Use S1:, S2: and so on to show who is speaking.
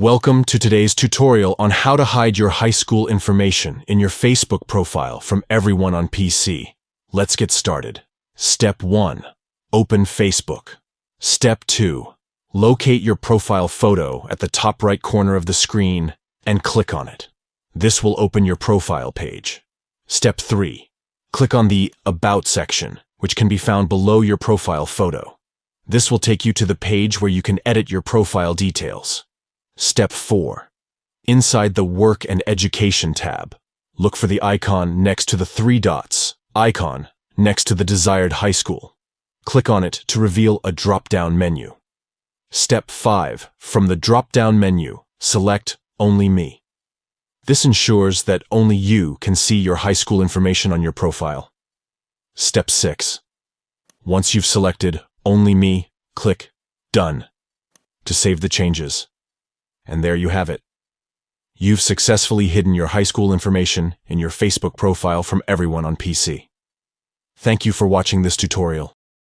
S1: Welcome to today's tutorial on how to hide your high school information in your Facebook profile from everyone on PC. Let's get started. Step 1. Open Facebook. Step 2. Locate your profile photo at the top right corner of the screen and click on it. This will open your profile page. Step 3. Click on the About section, which can be found below your profile photo. This will take you to the page where you can edit your profile details. Step 4. Inside the Work and Education tab, look for the icon next to the 3 dots icon next to the desired high school. Click on it to reveal a drop-down menu. Step 5. From the drop-down menu, select Only Me. This ensures that only you can see your high school information on your profile. Step 6. Once you've selected Only Me, click Done to save the changes. And there you have it. You've successfully hidden your high school information in your Facebook profile from everyone on PC. Thank you for watching this tutorial.